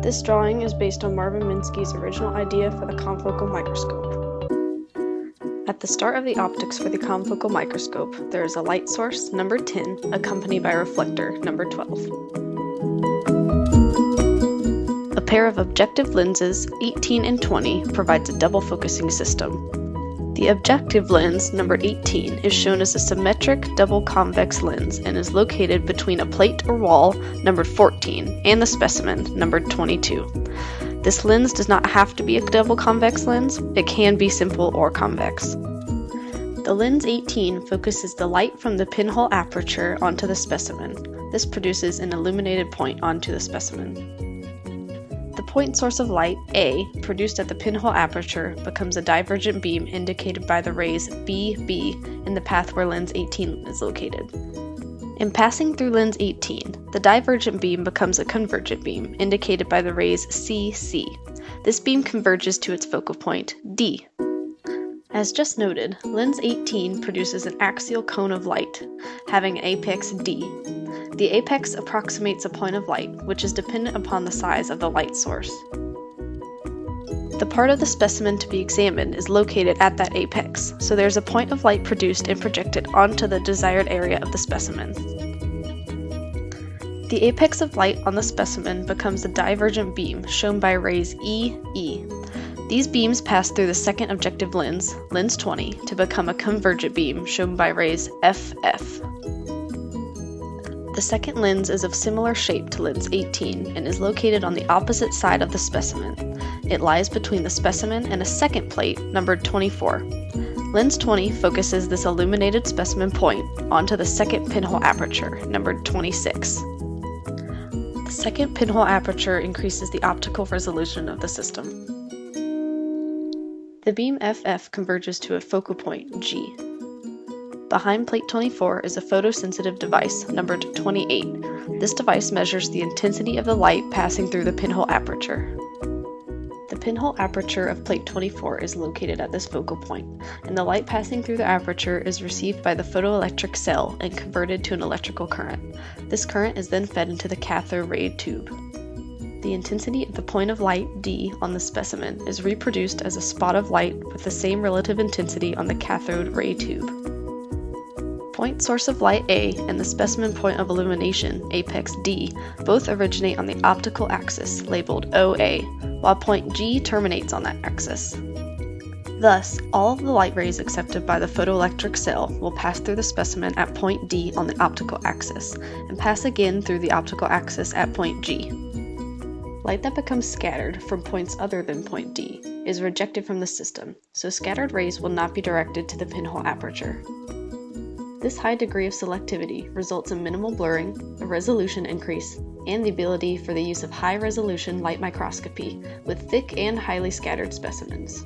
This drawing is based on Marvin Minsky's original idea for the confocal microscope. At the start of the optics for the confocal microscope, there is a light source, number 10, accompanied by a reflector, number 12. A pair of objective lenses, 18 and 20, provides a double focusing system. The objective lens, number 18, is shown as a symmetric double convex lens and is located between a plate or wall, numbered 14, and the specimen, numbered 22. This lens does not have to be a double convex lens, it can be simple or convex. The lens 18 focuses the light from the pinhole aperture onto the specimen. This produces an illuminated point onto the specimen. The point source of light, A, produced at the pinhole aperture, becomes a divergent beam indicated by the rays BB in the path where lens 18 is located. In passing through lens 18, the divergent beam becomes a convergent beam indicated by the rays CC. This beam converges to its focal point, D. As just noted, lens 18 produces an axial cone of light, having an apex D. The apex approximates a point of light, which is dependent upon the size of the light source. The part of the specimen to be examined is located at that apex, so there is a point of light produced and projected onto the desired area of the specimen. The apex of light on the specimen becomes a divergent beam, shown by rays EE. These beams pass through the second objective lens, lens 20, to become a convergent beam, shown by rays FF. The second lens is of similar shape to lens 18 and is located on the opposite side of the specimen. It lies between the specimen and a second plate, numbered 24. Lens 20 focuses this illuminated specimen point onto the second pinhole aperture, numbered 26. The second pinhole aperture increases the optical resolution of the system. The beam FF converges to a focal point, G. Behind plate 24 is a photosensitive device, numbered 28. This device measures the intensity of the light passing through the pinhole aperture. The pinhole aperture of plate 24 is located at this focal point, and the light passing through the aperture is received by the photoelectric cell and converted to an electrical current. This current is then fed into the cathode ray tube. The intensity of the point of light, D, on the specimen is reproduced as a spot of light with the same relative intensity on the cathode ray tube. Point source of light A and the specimen point of illumination, apex D, both originate on the optical axis, labeled OA, while point G terminates on that axis. Thus, all of the light rays accepted by the photoelectric cell will pass through the specimen at point D on the optical axis, and pass again through the optical axis at point G. Light that becomes scattered from points other than point D is rejected from the system, so scattered rays will not be directed to the pinhole aperture. This high degree of selectivity results in minimal blurring, a resolution increase, and the ability for the use of high-resolution light microscopy with thick and highly scattered specimens.